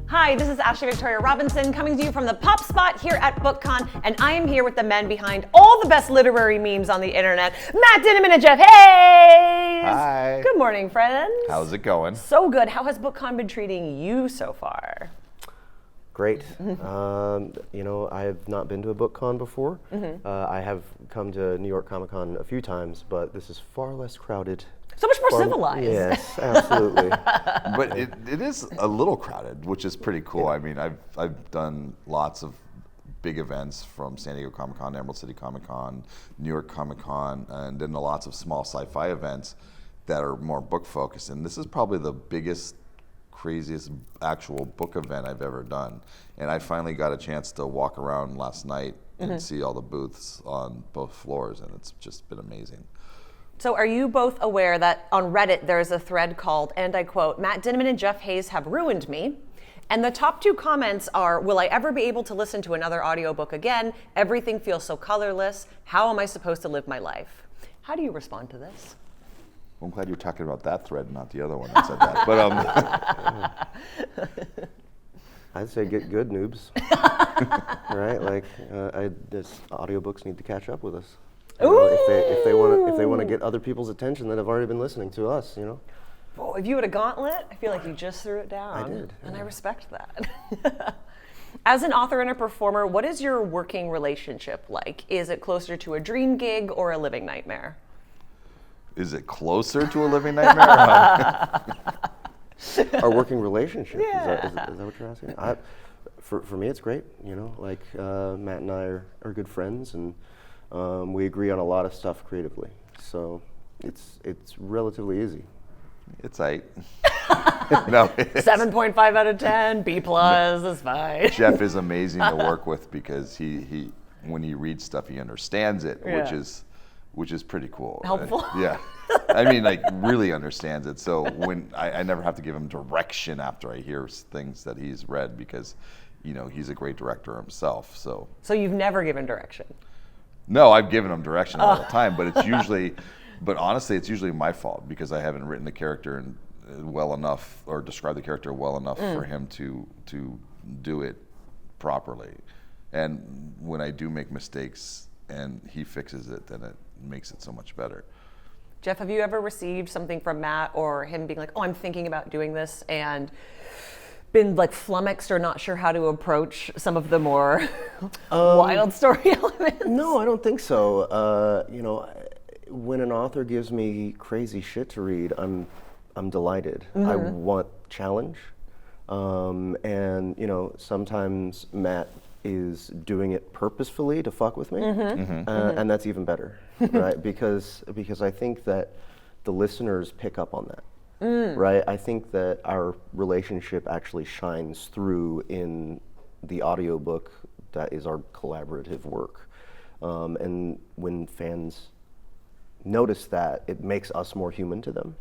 Hi, this is Ashley Victoria Robinson coming to you from the Pop Spot here at BookCon, and I am here with the men behind all the best literary memes on the internet, Matt Dinniman and Jeff HAYS! Hi. Good morning, friends. How's it going? So good. How has BookCon been treating you so far? Great. You know, I have not been to a BookCon before. I have come to New York Comic Con a few times, but this is far less crowded. So much more civilized. Yes, absolutely. But it is a little crowded, which is pretty cool. I mean, I've done lots of big events from San Diego Comic Con, Emerald City Comic Con, New York Comic Con, and then lots of small sci-fi events that are more book focused. And this is probably the biggest, craziest actual book event I've ever done. And I finally got a chance to walk around last night and see all the booths on both floors, and it's just been amazing. So are you both aware that on Reddit there's a thread called, and I quote, Matt Dinniman and Jeff HAYS have ruined me? And the top two comments are, will I ever be able to listen to another audiobook again? Everything feels so colorless. How am I supposed to live my life? How do you respond to this? Well, I'm glad you're talking about that thread, not the other one that said that. But I'd say get good, noobs. Right? Like, this audiobooks need to catch up with us. You know, if they want to get other people's attention that have already been listening to us, you know. Oh, if you had a gauntlet, I feel like you just threw it down. I did. And I respect that. As an author and a performer, what is your working relationship like? Is it closer to a dream gig or a living nightmare? is it closer to a living nightmare? Our working relationship, Yeah. is that what you're asking? For me, it's great, you know, like Matt and I are good friends, and we agree on a lot of stuff creatively, so it's relatively easy. It's 8. No, 7.5 out of 10, B plus is fine. Jeff is amazing to work with because he when he reads stuff, he understands it, Yeah. which is pretty cool. Helpful. Yeah. I mean, like, really understands it. So when I never have to give him direction after I hear things that he's read because, you know, he's a great director himself. So you've never given direction? no, I've given him direction all the time, but it's usually, but honestly, it's usually my fault because I haven't written the character well enough or described the character well enough for him to do it properly. And when I do make mistakes and he fixes it, then it makes it so much better. Jeff, have you ever received something from Matt or him being like, oh, I'm thinking about doing this, and been like flummoxed or not sure how to approach some of the more wild story elements? No, I don't think so. You know, when an author gives me crazy shit to read, I'm delighted. I want challenge, and you know, sometimes Matt is doing it purposefully to fuck with me, and that's even better, right? Because I think that the listeners pick up on that, right? I think that our relationship actually shines through in the audiobook that is our collaborative work, and when fans notice that, it makes us more human to them.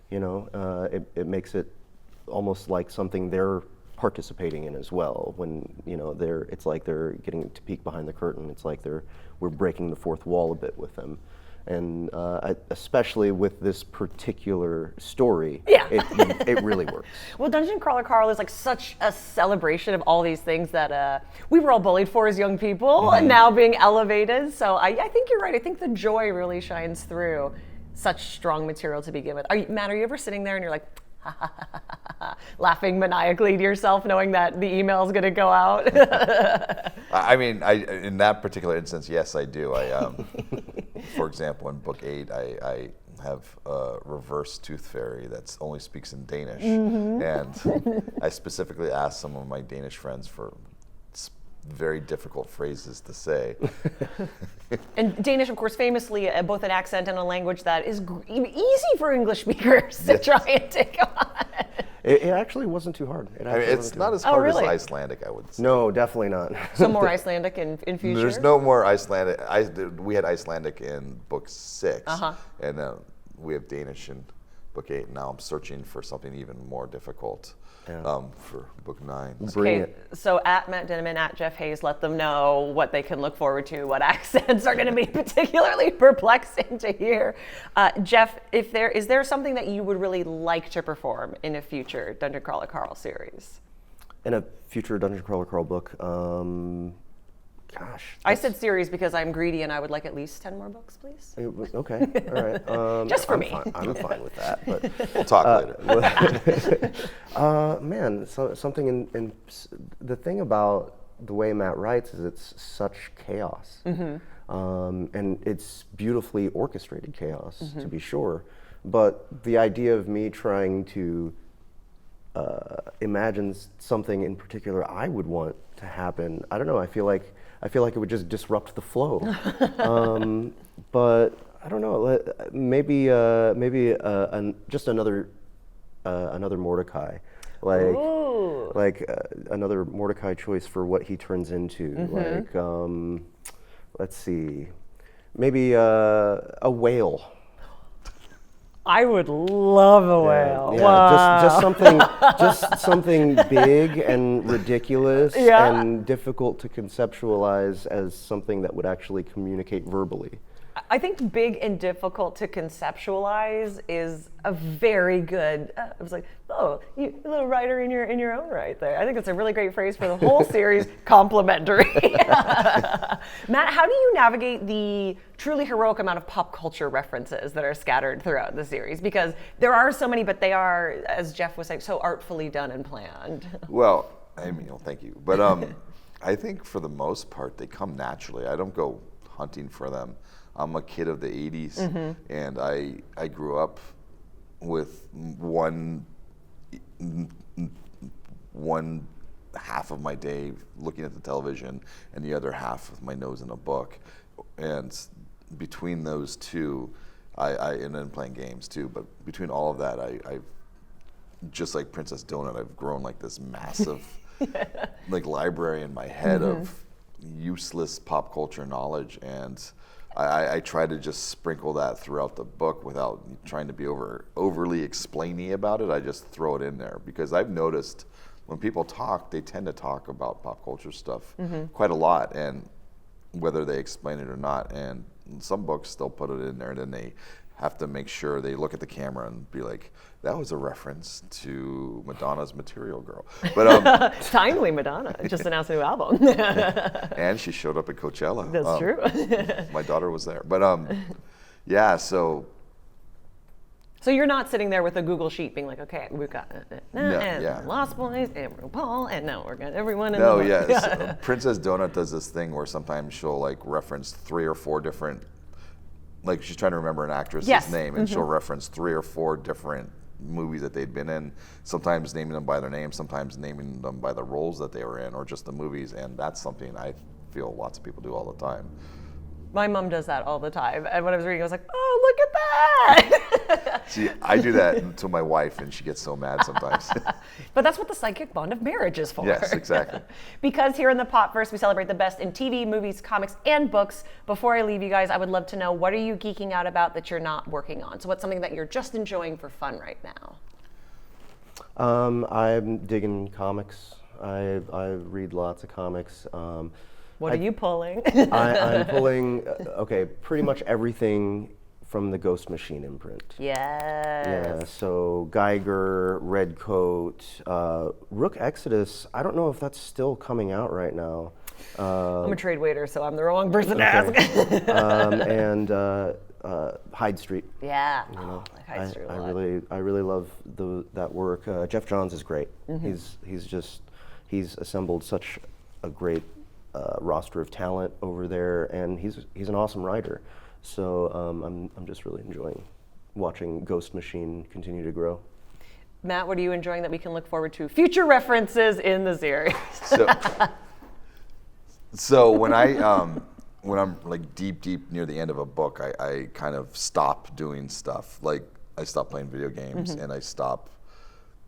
You know, it makes it almost like something they're participating in as well. When, you know, it's like they're getting to peek behind the curtain. It's like we're breaking the fourth wall a bit with them, and especially with this particular story, it really works. Well, Dungeon Crawler Carl is like such a celebration of all these things that we were all bullied for as young people, and now being elevated. So I think you're right. I think the joy really shines through. Such strong material to begin with. Matt, are you ever sitting there and you're like, laughing maniacally to yourself, knowing that the email is going to go out? I mean, in that particular instance, yes, I do. For example, in book 8, I have a reverse tooth fairy that only speaks in Danish, and I specifically asked some of my Danish friends for very difficult phrases to say. And Danish, of course, famously both an accent and a language that is easy for English speakers to try and take on. It actually wasn't too hard. It's not as hard as Icelandic, I would say. No, definitely not. So more Icelandic in future? There's no more Icelandic. We had Icelandic in book 6, and we have Danish in book 8. Now I'm searching for something even more difficult for book 9. Bring it. So at Matt Dinniman, at Jeff Hayes, let them know what they can look forward to, what accents are going to be particularly perplexing to hear. Jeff, is there something that you would really like to perform in a future Dungeon Crawler Carl series? In a future Dungeon Crawler Carl book, gosh. I said series because I'm greedy and I would like at least 10 more books, please. Okay, all right. Just for me. I'm fine with that. But We'll talk later. man, something in the thing about the way Matt writes is it's such chaos, and it's beautifully orchestrated chaos, to be sure. But the idea of me trying to imagine something in particular I would want to happen, I don't know. I feel like it would just disrupt the flow. But I don't know. Maybe just another Mordecai, like another Mordecai choice for what he turns into. Like let's see, maybe a whale. I would love a whale. Yeah, Wow. just something big and ridiculous and difficult to conceptualize as something that would actually communicate verbally. I think big and difficult to conceptualize is a very good. I was like, oh, you little writer in your own right there. I think it's a really great phrase for the whole series. Complimentary. Matt, how do you navigate the truly heroic amount of pop culture references that are scattered throughout the series? Because there are so many, but they are, as Jeff was saying, so artfully done and planned. Well, I mean, thank you. But I think for the most part, they come naturally. I don't go hunting for them. I'm a kid of the 80s, and I grew up with one half of my day looking at the television and the other half with my nose in a book. And between those two, and then playing games too, but between all of that, I've just like Princess Donut, I've grown like this massive like library in my head of useless pop culture knowledge, and I try to just sprinkle that throughout the book without trying to be overly explainy about it. I just throw it in there because I've noticed when people talk, they tend to talk about pop culture stuff quite a lot, and whether they explain it or not. And in some books, they'll put it in there, and then they have to make sure they look at the camera and be like, that was a reference to Madonna's Material Girl. But Timely Madonna just announced a new album. and she showed up at Coachella. That's true. My daughter was there. But yeah, so you're not sitting there with a Google sheet being like, okay, we've got yeah. Lost Boys and RuPaul, and now we're got everyone in no, the book. yes. Princess Donut does this thing where sometimes she'll like reference 3 or 4 different, like she's trying to remember an actress's name, and she'll reference 3 or 4 different movies that they'd been in, sometimes naming them by their name, sometimes naming them by the roles that they were in, or just the movies, and that's something I feel lots of people do all the time. My mom does that all the time, and when I was reading, I was like, oh, look at that! See, I do that to my wife, and she gets so mad sometimes. But that's what the psychic bond of marriage is for. Yes, exactly. Because here in the Popverse, we celebrate the best in TV, movies, comics, and books. Before I leave you guys, I would love to know, what are you geeking out about that you're not working on? So what's something that you're just enjoying for fun right now? I'm digging comics. I read lots of comics. What are you pulling? I'm pulling, pretty much everything from the Ghost Machine imprint. Yes. Yeah, so Geiger, Redcoat, Rook Exodus, I don't know if that's still coming out right now. I'm a trade waiter, so I'm the wrong person to ask. And Hyde Street. Yeah. You know, Hyde Street a lot. I really love that work. Jeff Johns is great. He's assembled such a great roster of talent over there, and he's an awesome writer. So I'm just really enjoying watching Ghost Machine continue to grow. Matt, what are you enjoying that we can look forward to future references in the series? So when I'm like deep near the end of a book, I kind of stop doing stuff. Like I stop playing video games and I stop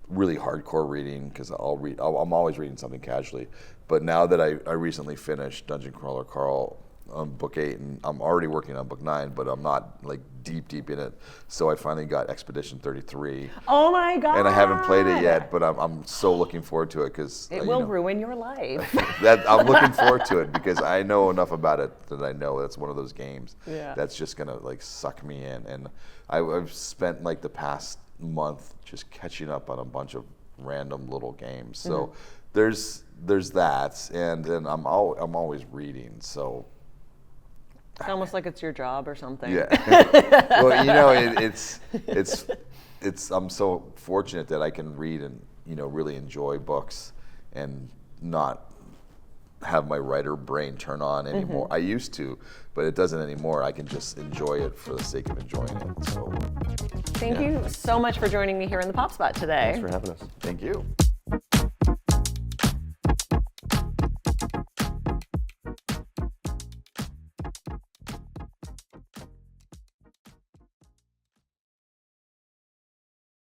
really hardcore reading, because I'm always reading something casually. But now that I recently finished Dungeon Crawler Carl, on book 8, and I'm already working on book 9, but I'm not like deep in it. So I finally got Expedition 33. Oh my God. And I haven't played it yet, but I'm so looking forward to it because It will ruin your life. I'm looking forward to it because I know enough about it that I know that's one of those games that's just gonna like suck me in. And I've spent like the past month just catching up on a bunch of random little games. So there's that, and then I'm always reading. So It's almost like it's your job or something. yeah. Well, you know, it's I'm so fortunate that I can read and, you know, really enjoy books and not have my writer brain turn on anymore. I used to, but it doesn't anymore. I can just enjoy it for the sake of enjoying it. So Thank you so much for joining me here in the Pop Spot today. Thanks for having us. thank you.